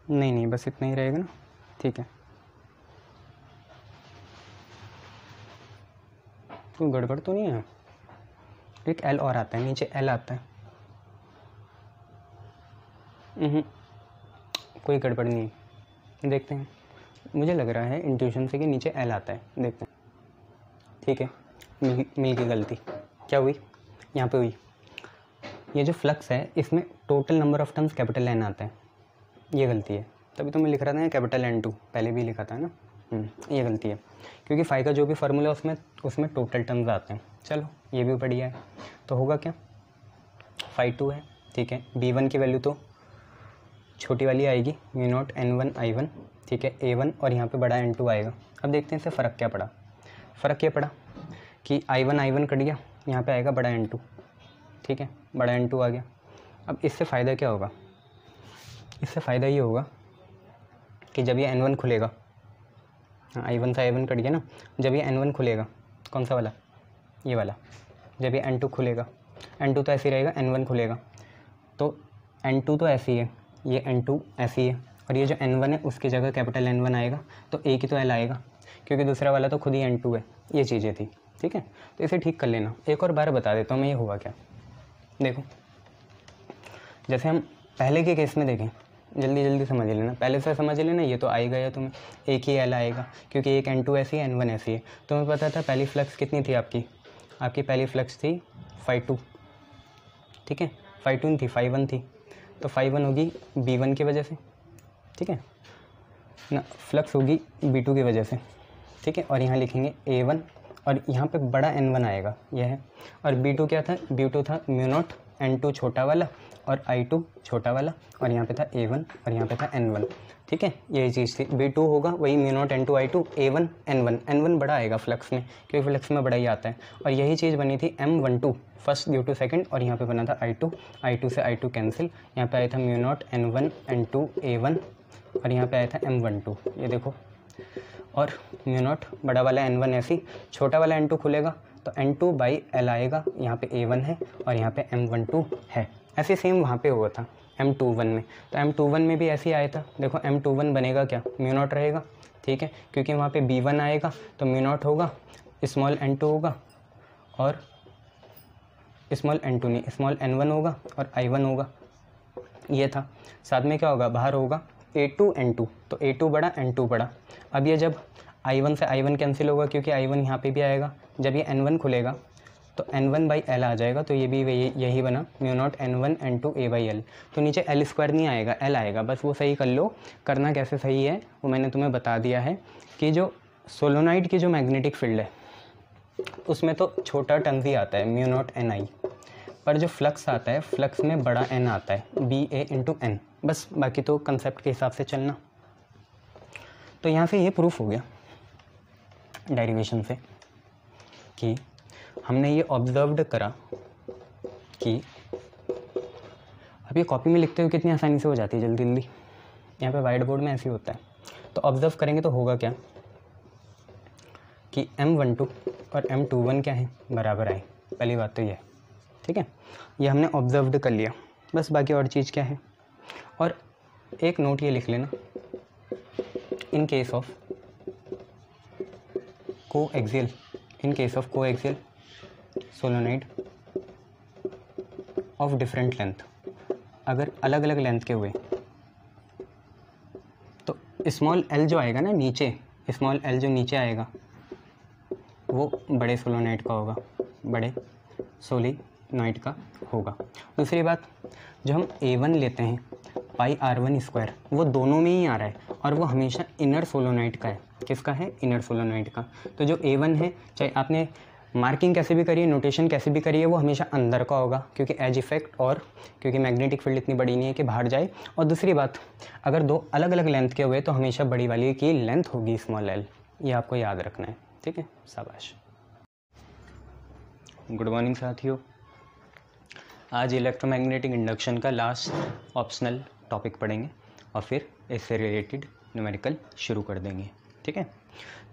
नहीं, बस इतना ही रहेगा ना, ठीक है। कोई गड़बड़ तो नहीं है, एक L और आता है, नीचे L आता है, कोई गड़बड़ नहीं है, देखते हैं, मुझे लग रहा है इंट्यूशन से कि नीचे L आता है, देखते हैं, ठीक है। मिल की गलती क्या हुई, यहाँ पे हुई, ये जो फ्लक्स है इसमें total number of terms capital N आता है, ये गलती है, तभी तो मैं लिख रहा था कैपिटल N2, पहले भी लिखा था ना, ये गलती है, क्योंकि फाई का जो भी फार्मूला उसमें टोटल टर्म्स आते हैं। चलो ये भी बढ़िया है। तो होगा क्या, फाई 2 है, ठीक है। b1 की वैल्यू तो छोटी वाली आएगी μ0 n1 I1, ठीक है, a1, और यहाँ पे बड़ा n2 आएगा। अब देखते हैं इससे फ़र्क क्या पड़ा। फ़र्क ये पड़ा कि I1 कट गया, यहाँ पे आएगा बड़ा n2, ठीक है, बड़ा n2 आ गया। अब इससे फ़ायदा क्या होगा, इससे फ़ायदा ये होगा कि जब ये n1 खुलेगा, हाँ I1 से I1 कट गया ना, जब ये n1 खुलेगा, कौन सा वाला, ये वाला, जब ये n2 खुलेगा, n2 तो ऐसे ही रहेगा, n1 खुलेगा, तो n2 तो ऐसी है, ये n2 ऐसी है, और ये जो n1 है उसकी जगह कैपिटल N1 आएगा, तो एक ही तो L आएगा, क्योंकि दूसरा वाला तो खुद ही n2 है। ये चीज़ें थी, ठीक है। तो इसे ठीक कर लेना। एक और बार बता देता हूँ मैं ये हुआ क्या। देखो, जैसे हम पहले के केस में देखें, जल्दी समझ लेना, पहले से समझ लेना, ये तो आएगा या तुम्हें एक ही L आएगा, क्योंकि एक n2 ऐसी है, n1 ऐसी है। तुम्हें पता था पहली फ्लक्स कितनी थी आपकी पहली फ्लक्स थी फाई 2, ठीक है, फाई 2 थी, फाई 1 थी, तो फाई 1 होगी b1 की वजह से, ठीक है ना, फ्लक्स होगी b2 की वजह से, ठीक है, और यहाँ लिखेंगे a1, और यहाँ पे बड़ा n1 आएगा, यह है, और b2 क्या था, b2 था μ0 n2 छोटा वाला और I2 छोटा वाला, और यहाँ पे था a1 और यहाँ पे था n1, ठीक है, यही चीज़ थी। b2 होगा वही μ0 n2 I2, a1 n1 बड़ा आएगा फ्लक्स में, क्योंकि फ्लक्स में बड़ा ही आता है, और यही चीज़ बनी थी M12 first due to second, और यहाँ पे बना था I2 से I2 कैंसिल, यहाँ पे आया था μ0 n1 n2 a1, और यहाँ पे आया था M12, ये देखो, और μ0 बड़ा वाला n1 ऐसी, छोटा वाला n2 खुलेगा तो n2/L आएगा, यहाँ पे a1 है और यहाँ पे M12 है। ऐसे सेम वहाँ पे हुआ था M21 में, तो M21 में भी ऐसे ही आया था। देखो M21 बनेगा क्या, μ0 रहेगा, ठीक है, क्योंकि वहाँ पे b1 आएगा तो μ0 होगा, स्मॉल n2 होगा, और स्मॉल n2 नहीं, स्मॉल n1 होगा और I1 होगा, ये था। साथ में क्या होगा, बाहर होगा a2 n2, तो a2 बड़ा n2 बड़ा। अब ये जब I1 से I1 कैंसिल होगा, क्योंकि I1 यहाँ पे भी आएगा, जब ये n1 खुलेगा तो n1/L आ जाएगा, तो ये भी यही बना μ0 n1 n2 a/L। तो नीचे L² नहीं आएगा, L आएगा, बस वो सही कर लो। करना कैसे सही है वो मैंने तुम्हें बता दिया है, कि जो सोलोनाइड की जो मैग्नेटिक फील्ड है उसमें तो छोटा टर्म्स ही आता है μ0 ni, पर जो फ्लक्स आता है, फ्लक्स में बड़ा n आता है, BA/N, बस। बाकी तो कंसेप्ट के हिसाब से चलना। तो यहाँ से ये प्रूफ हो गया डेरिवेशन से कि हमने ये ऑब्जर्व्ड करा कि अब ये कॉपी में लिखते हुए कितनी आसानी से हो जाती है, जल्दी। यहाँ पे वाइट बोर्ड में ऐसे ही होता है। तो ऑब्जर्व करेंगे तो होगा क्या कि M12 और M21 क्या है, बराबर आए। पहली बात तो ये है, ठीक है, ये हमने ऑब्जर्व्ड कर लिया। बस बाकी और चीज़ क्या है, और एक नोट ये लिख लेना, in case of coaxial solenoid of different length, अगर अलग अलग लेंथ के हुए तो स्मॉल l जो आएगा ना नीचे, स्मॉल l जो नीचे आएगा वो बड़े सोलोनाइड का होगा, बड़े सोलिनॉइड का होगा। दूसरी बात, जो हम A1 लेते हैं πr1², वो दोनों में ही आ रहा है, और वो हमेशा इनर सोलोनाइड का है। किसका है, इनर सोलोनाइड का। तो जो A1 है, चाहे आपने मार्किंग कैसे भी करिए, नोटेशन कैसे भी करिए, वो हमेशा अंदर का होगा, क्योंकि एज इफेक्ट, और क्योंकि मैग्नेटिक फील्ड इतनी बड़ी नहीं है कि बाहर जाए। और दूसरी बात, अगर दो अलग अलग लेंथ के हुए तो हमेशा बड़ी वाली की लेंथ होगी स्मॉल l, ये आपको याद रखना है, ठीक है। शाबाश। गुड मॉर्निंग साथियों। आज इलेक्ट्रोमैग्नेटिक इंडक्शन का लास्ट ऑप्शनल टॉपिक पढ़ेंगे और फिर इससे रिलेटेड न्यूमेरिकल शुरू कर देंगे, ठीक है।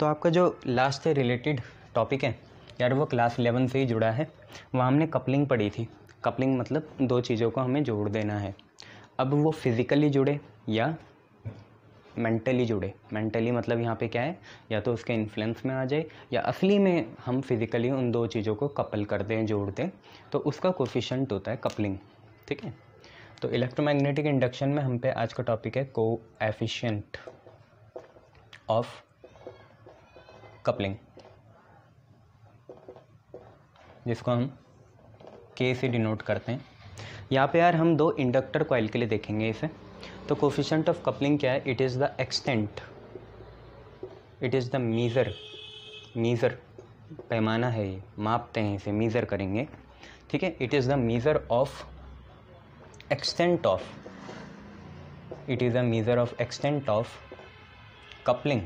तो आपका जो लास्ट से रिलेटेड टॉपिक है यार, वो क्लास 11 से ही जुड़ा है। वहाँ हमने कपलिंग पढ़ी थी। कपलिंग मतलब दो चीज़ों को हमें जोड़ देना है। अब वो फिज़िकली जुड़े या मेंटली जुड़े। मेंटली मतलब यहाँ पे क्या है, या तो उसके इन्फ्लुएंस में आ जाए, या असली में हम फिज़िकली उन दो चीज़ों को कपल कर दें, जोड़ दें, तो उसका कोफिशिएंट होता है कपलिंग, ठीक है। तो इलेक्ट्रोमैग्नेटिक इंडक्शन में हम पे आज का टॉपिक है कोएफिशिएंट ऑफ कपलिंग, जिसको हम K से डिनोट करते हैं। यहाँ पे यार हम दो इंडक्टर कॉइल के लिए देखेंगे इसे। तो कोफिशिएंट ऑफ कपलिंग क्या है, it is the extent it is the measure पैमाना है, ये मापते हैं इसे, मीज़र करेंगे, ठीक है। It is the measure of extent of, it is a measure of extent of coupling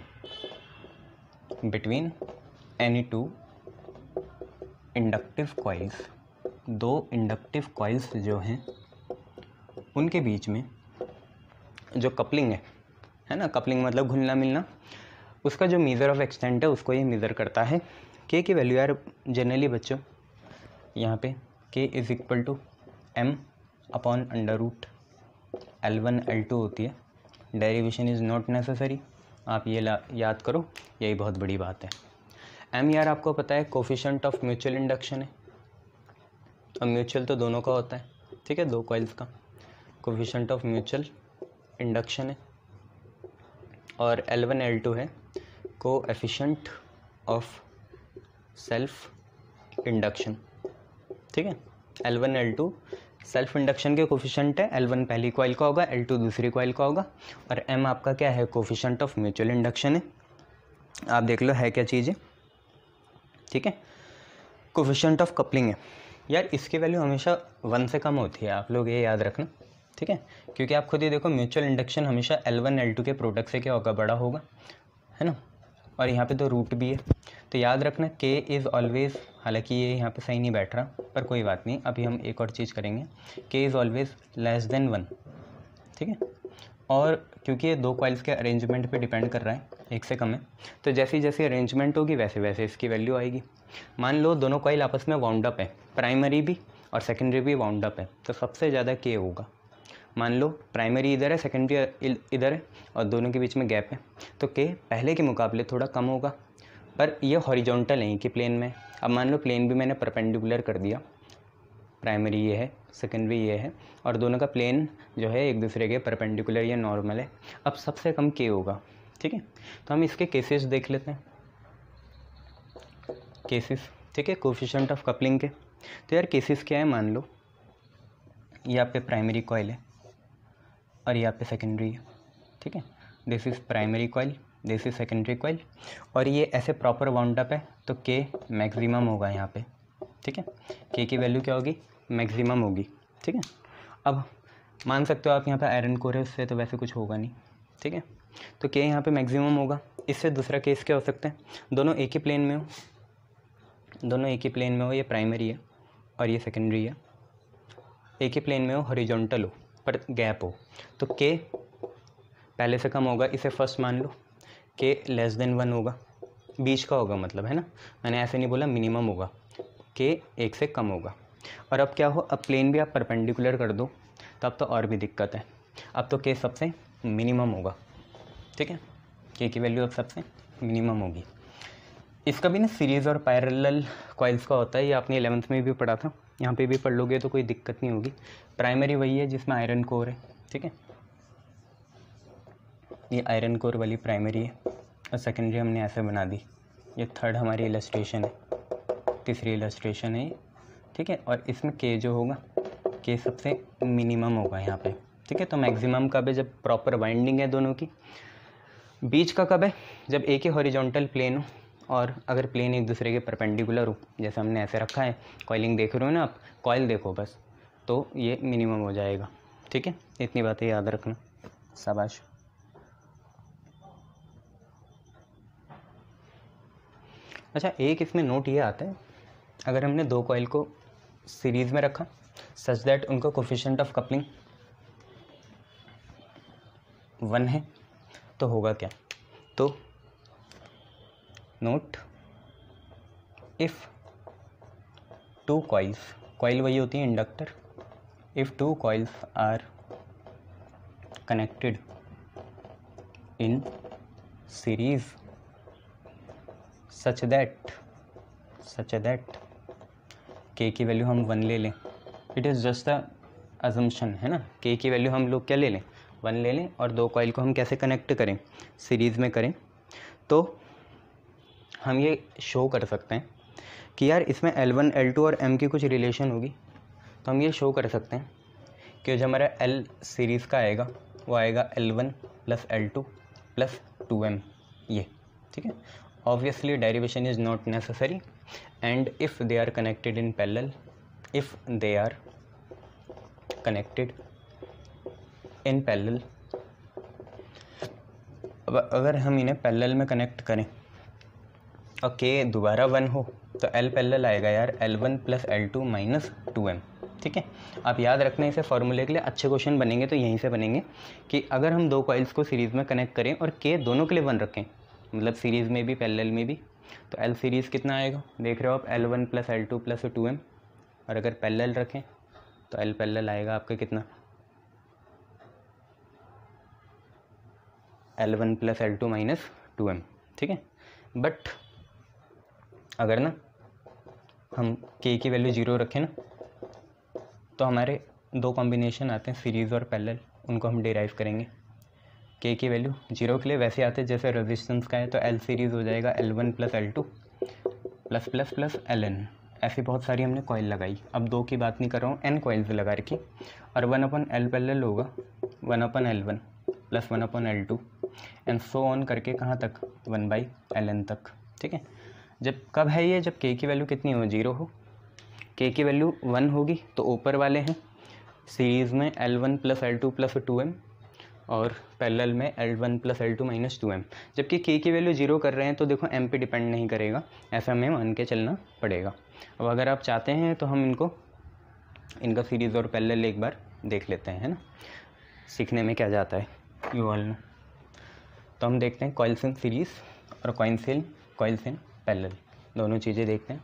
between any two inductive coils, दो इंडक्टिव कॉइल्स जो हैं उनके बीच में जो कपलिंग है ना, कपलिंग मतलब घुलना मिलना, उसका जो मीज़र ऑफ एक्सटेंट है उसको ये मेज़र करता है। के की वैल्यू यार जनरली बच्चों यहाँ पे K is equal to M upon under root L1 L2 होती है। डेरिवेशन इज़ नॉट नेसेसरी, आप ये याद करो, यही बहुत बड़ी बात है। एम यार आपको पता है कोफिशिएंट ऑफ म्यूचुअल इंडक्शन है, और म्यूचुअल तो दोनों का होता है, ठीक है, दो कॉइल्स का कोफिशिएंट ऑफ म्यूचुअल इंडक्शन है। और L1 L2 है कोएफिशिएंट ऑफ सेल्फ इंडक्शन, ठीक है। L1 L2 सेल्फ इंडक्शन के कोफिशिएंट है, L1 पहली कॉइल का होगा, L2 दूसरी कॉइल का होगा, और M आपका क्या है, कोफिशिएंट ऑफ म्यूचुअल इंडक्शन है। आप देख लो है क्या चीज़ है, ठीक है। कोफिशिएंट ऑफ कपलिंग है यार, इसकी वैल्यू हमेशा 1 से कम होती है, आप लोग ये याद रखना, ठीक है, क्योंकि आप खुद ही देखो म्यूचुअल इंडक्शन हमेशा L1 L2 के प्रोडक्ट से क्या होगा, बड़ा होगा, है ना। और यहाँ पे तो रूट भी है, तो याद रखना K इज़ ऑलवेज़, हालांकि ये यहाँ पे सही नहीं बैठ रहा पर कोई बात नहीं, अभी हम एक और चीज़ करेंगे, K is always less than 1, ठीक है। और क्योंकि ये दो कॉइल्स के अरेंजमेंट पे डिपेंड कर रहा है, एक से कम है, तो जैसी जैसी अरेंजमेंट होगी वैसे वैसे इसकी वैल्यू आएगी। मान लो दोनों कॉइल आपस में वाउंड अप है, प्राइमरी भी और सेकेंडरी भी वाउंड अप है, तो सबसे ज़्यादा K होगा। मान लो प्राइमरी इधर है, सेकेंडरी इधर है, और दोनों के बीच में गैप है, तो K पहले के मुकाबले थोड़ा कम होगा, पर ये हॉरिजॉन्टल है कि प्लेन में। अब मान लो प्लेन भी मैंने परपेंडिकुलर कर दिया, प्राइमरी ये है, सेकेंडरी ये है, और दोनों का प्लेन जो है एक दूसरे के परपेंडिकुलर या नॉर्मल है, अब सबसे कम K होगा, ठीक है। तो हम इसके केसेस देख लेते हैं, केसेस, ठीक है, कोफिशिएंट ऑफ कपलिंग के। तो यार केसेस क्या है, मान लो ये आप पे प्राइमरी कॉइल है और ये आप पे सेकेंडरी है, ठीक है, this is primary coil, this is secondary coil, और ये ऐसे प्रॉपर वाउंड अप है, तो K मैक्सिमम होगा यहाँ पे, ठीक है। K की वैल्यू क्या होगी, मैक्सिमम होगी, ठीक है। अब मान सकते हो आप यहाँ पे आयरन कोर है, उससे तो वैसे कुछ होगा नहीं, ठीक है, तो K यहाँ पे मैक्सिमम होगा। इससे दूसरा केस क्या हो सकता है, दोनों एक ही प्लेन में हो, दोनों एक ही प्लेन में हो, ये प्राइमरी है और ये सेकेंडरी है, एक ही प्लेन में हो, हॉरिजॉन्टल हो पर गैप हो, तो K पहले से कम होगा, इसे फर्स्ट मान लो, K लेस देन 1 होगा, बीच का होगा मतलब, है ना, मैंने ऐसे नहीं बोला मिनिमम होगा, K 1 से कम होगा। और अब क्या हो, अब प्लेन भी आप परपेंडिकुलर कर दो, तो अब तो और भी दिक्कत है, अब तो K सबसे मिनिमम होगा, ठीक है, K की वैल्यू अब सबसे मिनिमम होगी। इसका भी ना सीरीज़ और पैरेलल कॉइल्स का होता है, ये आपने 11th में भी पढ़ा था, यहाँ पे भी पढ़ लोगे तो कोई दिक्कत नहीं होगी। प्राइमरी वही है जिसमें आयरन कोर है, ठीक है, ये आयरन कोर वाली प्राइमरी है, और सेकेंडरी हमने ऐसे बना दी, ये थर्ड हमारी इलस्ट्रेशन है, तीसरी इलस्ट्रेशन है, ठीक है। और इसमें K जो होगा, K सबसे मिनिमम होगा यहाँ पे, ठीक है। तो मैक्सिमम कब है, जब प्रॉपर वाइंडिंग है दोनों की। बीच का कब है, जब एक ही हॉरिजॉन्टल प्लेन हो और अगर प्लेन एक दूसरे के परपेंडिकुलर हो, जैसे हमने ऐसे रखा है, कॉइलिंग देख रहे हो ना आप, कॉइल देखो बस, तो ये मिनिमम हो जाएगा, ठीक है। इतनी बातें याद रखना, शाबाश। अच्छा, एक इसमें नोट ये आता है, अगर हमने दो कॉइल को सीरीज़ में रखा सच दैट उनका कोफिशिएंट ऑफ कपलिंग 1 है, तो होगा क्या, तो note if two coils, coil वही होती है inductor, if two coils are connected in series such that K की वैल्यू हम 1 ले लें, it is just a assumption, है ना, K की वैल्यू हम लोग क्या ले लें, 1 ले लें, और दो कॉइल को हम कैसे कनेक्ट करें, सीरीज़ में करें, तो हम ये शो कर सकते हैं कि यार इसमें L1 L2 और M की कुछ रिलेशन होगी, तो हम ये शो कर सकते हैं कि जो हमारा L सीरीज़ का आएगा वो आएगा L1 + L2 + 2M, ये ठीक है। Obviously derivation is not necessary and if they are connected in parallel, if they are connected in parallel, अब अगर हम इन्हें पैरेलल में कनेक्ट करें और के दोबारा 1 हो तो एल पैरेलल आएगा यार L1 + L2 - 2m, ठीक है। आप याद रखना इसे फॉर्मूले के लिए, अच्छे क्वेश्चन बनेंगे तो यहीं से बनेंगे कि अगर हम दो कॉइल्स को सीरीज़ में कनेक्ट करें और के दोनों के लिए 1 रखें, मतलब सीरीज़ में भी पैरेलल में भी, तो एल सीरीज़ कितना आएगा, देख रहे हो आप, L1 + L2 + 2m, और अगर पैरेलल रखें तो एल पैरेलल आएगा आपका कितना, L1 + L2 - 2m, ठीक है। बट अगर ना हम के की वैल्यू 0 रखें ना, तो हमारे दो कॉम्बिनेशन आते हैं सीरीज़ और पैरेलल, उनको हम डिराइव करेंगे। के की वैल्यू 0 के लिए वैसे आते हैं जैसे रेजिस्टेंस का है, तो एल सीरीज़ हो जाएगा L1 + L2 ++ Ln। ऐसी बहुत सारी हमने कॉइल लगाई, अब 2 की बात नहीं कर रहा हूँ, n कॉइल्स लगा रखी, और 1/L पैरेलल होगा 1/L1 + 1/L2 and so on करके कहाँ तक, 1/Ln तक, ठीक है। जब कब है ये, जब के की वैल्यू कितनी हो, 0 हो, के की वैल्यू 1 होगी तो ऊपर वाले हैं सीरीज़ में L1 + L2 + 2m और पैरेलल में L1 + L2 - 2m। जबकि के की वैल्यू 0 कर रहे हैं तो देखो m पे डिपेंड नहीं करेगा, ऐसा हमें मान के चलना पड़ेगा। अब अगर आप चाहते हैं तो हम इनका सीरीज़ और पैरेलल एक बार देख लेते हैं, है ना, सीखने में क्या जाता है, यू ऑल नो। तो हम देखते हैं कॉइल्स इन सीरीज़ और कॉइल्स इन पैरेलल, दोनों चीज़ें देखते हैं।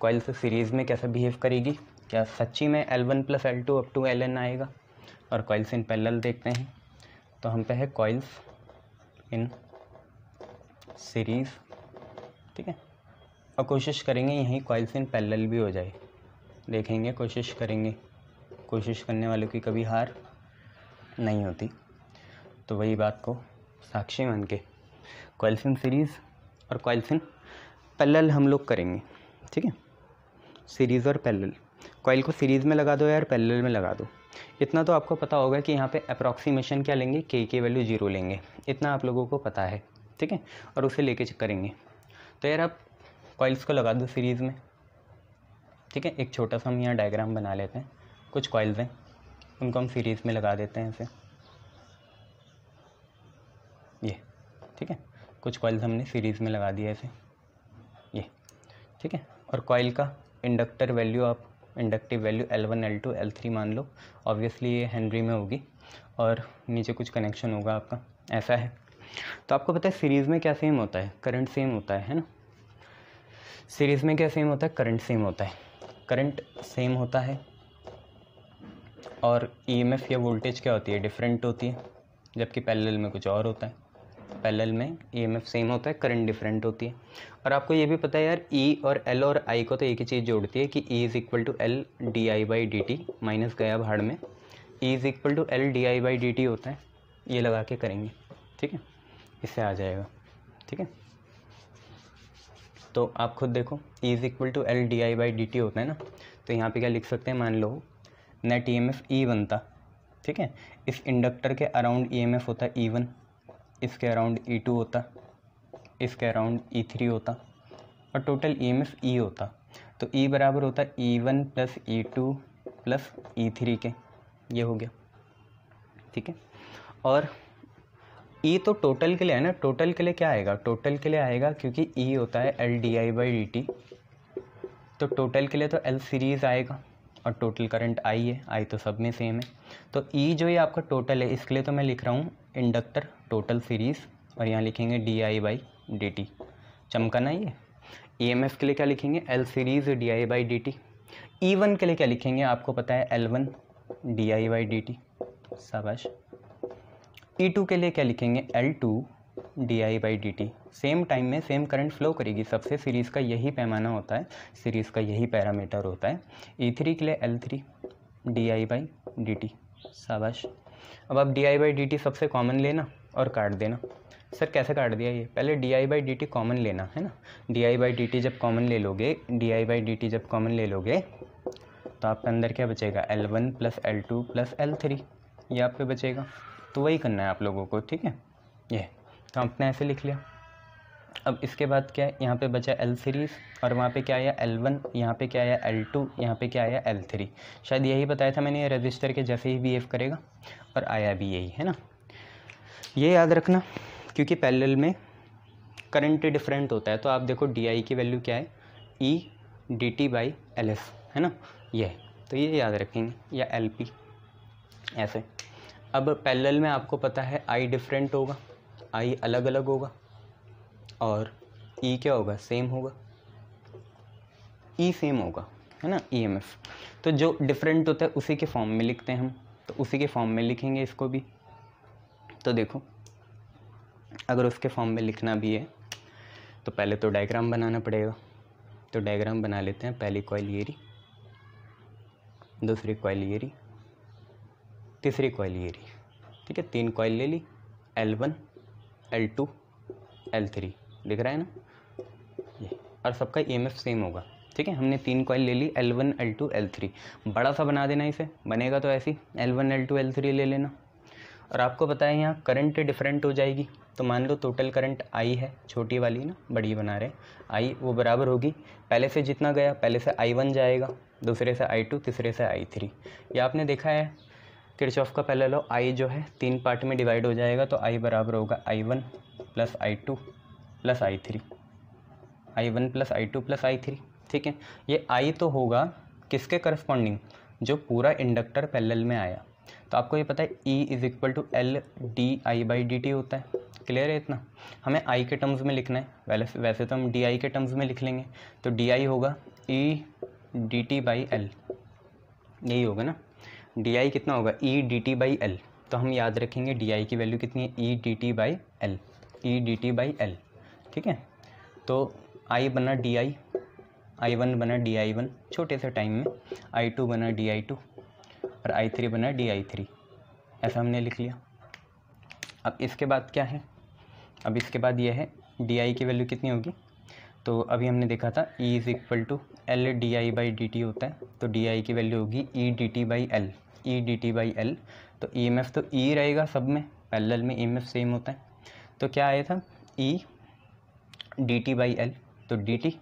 कॉइल्स सीरीज़ में कैसा बिहेव करेगी, क्या सच्ची में L1 + L2 up to Ln आएगा, और कॉइल्स इन पैरेलल देखते हैं। तो हम पे है कॉइल्स इन सीरीज़, ठीक है, और कोशिश करेंगे यहीं कॉइल्स इन पैरेलल भी हो जाए, देखेंगे, कोशिश करेंगे, कोशिश करने वालों की कभी हार नहीं होती। तो वही बात को साक्षी मान के कॉइल्स इन सीरीज़ और कॉइल्स इन पैरेलल हम लोग करेंगे, ठीक है। सीरीज़ और पैरेलल, कॉइल को सीरीज़ में लगा दो यार, पैरेलल में लगा दो, इतना तो आपको पता होगा कि यहाँ पे अप्रॉक्सीमेशन क्या लेंगे, के की वैल्यू 0 लेंगे, इतना आप लोगों को पता है, ठीक है, और उसे लेके करेंगे। तो यार आप कॉइल्स को लगा दो सीरीज़ में, ठीक है। एक छोटा सा हम यहाँ डायग्राम बना लेते हैं, कुछ कॉइल्स हैं उनको हम सीरीज़ में लगा देते हैं ऐसे, ये, ठीक है, कुछ कॉइल्स हमने सीरीज़ में लगा दिया ऐसे, ये, ठीक है। और कॉइल का इंडक्टर वैल्यू आप inductive value L1 L2 L3 मान लो, ऑब्वियसली ये हेनरी में होगी, और नीचे कुछ कनेक्शन होगा आपका, ऐसा है। तो आपको पता है सीरीज़ में क्या सेम होता है, करंट सेम होता है ना। सीरीज़ में क्या सेम होता है, करंट सेम होता है, करंट सेम होता है, और EMF या वोल्टेज क्या होती है, डिफरेंट होती है, जबकि पैरेलल में कुछ और होता है। पैरेलल में EMF सेम होता है, करंट डिफरेंट होती है। और आपको ये भी पता है यार, E और L और I को तो एक ही चीज़ जोड़ती है कि E = L di/dt, माइनस गया भाड़ में, E = L di/dt होता है, ये लगा के करेंगे, ठीक है, इससे आ जाएगा, ठीक है। तो आप खुद देखो, E = L di/dt होता है ना, तो यहाँ पे क्या लिख सकते हैं, मान लो नेट EMF E बनता, ठीक है, इस इंडक्टर के अराउंड EMF होता E1, इसके अराउंड E2 होता, इसके अराउंड E3 होता, और टोटल EMF E होता। तो E बराबर होता E1 + E2 + E3 के, ये हो गया, ठीक है। और E तो टोटल के लिए है ना, टोटल के लिए क्या आएगा, टोटल के लिए आएगा, क्योंकि E होता है L di/dt, तो टोटल के लिए तो L सीरीज़ आएगा, और टोटल करंट I है, I तो सब में सेम है। तो E जो ये आपका टोटल है, इसके लिए तो मैं लिख रहा हूँ इंडक्टर टोटल सीरीज़, और यहाँ लिखेंगे di/dt, चमका ना ये। EMF के लिए क्या लिखेंगे, L सीरीज़ di/dt। E1 के लिए क्या लिखेंगे, आपको पता है L1 di/dt, शाबाश। E2 के लिए क्या लिखेंगे, L2 di/dt। सेम टाइम में सेम करंट फ्लो करेगी सबसे, सीरीज़ का यही पैमाना होता है, सीरीज़ का यही पैरामीटर होता है। E3 के लिए L3 di/dt, शाबाश। अब आप di/dt सबसे कॉमन लेना और काट देना। सर कैसे काट दिया ये, पहले di/dt कॉमन लेना है ना, di/dt जब कॉमन ले लोगे, di/dt जब कॉमन ले लोगे तो आपके अंदर क्या बचेगा, L1 + L2 + L3, ये आप पे बचेगा। तो वही करना है आप लोगों को, ठीक है। ये तो आपने ऐसे लिख लिया। अब इसके बाद क्या है, यहाँ पे बचा L सीरीज़ और वहाँ पे क्या आया L1, यहाँ पे क्या आया L2, यहाँ पे क्या आया L3। शायद यही बताया था मैंने, ये रजिस्टर के जैसे ही बिहेव करेगा और आया भी यही है ना। ये याद रखना क्योंकि पैरेलल में करंट डिफरेंट होता है। तो आप देखो DI की वैल्यू क्या है, E dt/LS है ना, ये तो ये याद रखेंगे, या LP ऐसे। अब पैरेलल में आपको पता है I डिफरेंट होगा, I अलग अलग होगा और E क्या होगा, सेम होगा, E सेम होगा है ना, EMF। तो जो डिफरेंट होता है उसी के फॉर्म में लिखते हैं हम, तो उसी के फॉर्म में लिखेंगे इसको भी। तो देखो अगर उसके फॉर्म में लिखना भी है तो पहले तो डायग्राम बनाना पड़ेगा। तो डायग्राम बना लेते हैं, पहली कॉइल ये रही, दूसरी कॉइल ये रही, तीसरी कॉइल ये रही, ठीक है। 3 कॉइल ले ली, L1 L2 L3 दिख रहा है ना ये, और सबका EMF सेम होगा, ठीक है। हमने 3 कॉइल ले ली, L1 L2 L3, बड़ा सा बना देना इसे, बनेगा तो ऐसी L1 L2 L3 ले लेना। और आपको पता है यहाँ करंट डिफरेंट हो जाएगी, तो मान लो टोटल करंट I है, छोटी वाली ना, बड़ी बना रहे I, वो बराबर होगी पहले से जितना गया, पहले से I1 जाएगा, दूसरे से I2, तीसरे से I3। ये आपने देखा है किरचॉफ का पहला लॉ, I जो है 3 पार्ट में डिवाइड हो जाएगा, तो I बराबर होगा I1 plus I2 plus I3, I1 plus I2 plus I3, ठीक है। ये I तो होगा किसके करस्पॉन्डिंग, जो पूरा इंडक्टर पैरेलल में आया। तो आपको ये पता है E is equal to LdI/dt होता है, क्लियर है इतना। हमें I के टर्म्स में लिखना है, वैसे तो हम DI के टर्म्स में लिख लेंगे, तो DI होगा E dt/L, यही होगा ना। DI कितना होगा, E dt/L, तो हम याद रखेंगे DI की वैल्यू कितनी है, E dt/L, E dt/L, ठीक है। तो I बना DI, I1 बना DI1 छोटे से टाइम में, I2 बना DI2 और I3 बना DI3, ऐसा हमने लिख लिया। अब इसके बाद क्या है, अब इसके बाद ये है DI की वैल्यू कितनी होगी, तो अभी हमने देखा था E is equal to LdI/dt होता है, तो DI की वैल्यू होगी E dt/L, E dt/L। तो EMF तो E रहेगा सब में, पैरेलल में EMF सेम होता है, तो क्या आया था E dt/L, तो dt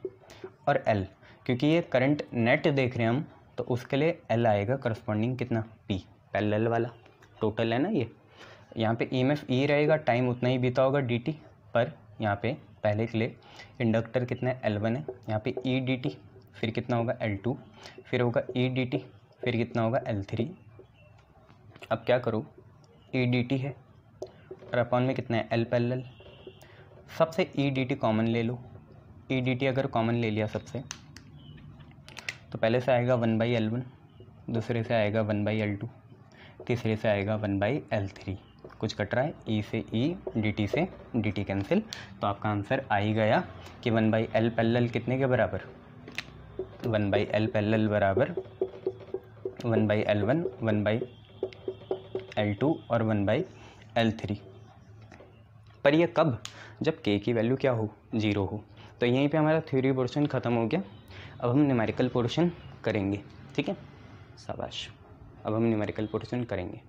और L, क्योंकि ये करंट नेट देख रहे हैं हम, तो उसके लिए L आएगा करस्पॉन्डिंग कितना, P, पैरेलल वाला टोटल है ना ये। यहाँ पे EMF E रहेगा, टाइम उतना ही बीता होगा dt, पर यहाँ पे पहले के लिए इंडक्टर कितना है, L1 है, यहाँ पे E dt, फिर कितना होगा L2, फिर होगा E dt, फिर कितना होगा L3। अब क्या करो, E dt है और अपॉन में कितना है L पैरेलल, सबसे E dt कॉमन ले लो। E dt अगर कॉमन ले लिया सबसे, तो पहले से आएगा 1/L1, दूसरे से आएगा 1/L2, तीसरे से आएगा 1/L3। कुछ कट रहा है, E से E, dt से dt कैंसिल, तो आपका आंसर आ ही गया कि 1/L पैरेलल कितने के बराबर, 1/L पैरेलल बराबर 1/L1, 1/L2 और 1/L3। पर ये कब, जब k की वैल्यू क्या हो, 0 हो। तो यहीं पे हमारा थ्योरी पोर्शन ख़त्म हो गया। अब हम न्यूमेरिकल पोर्शन करेंगे, ठीक है, शाबाश। अब हम न्यूमेरिकल पोर्शन करेंगे।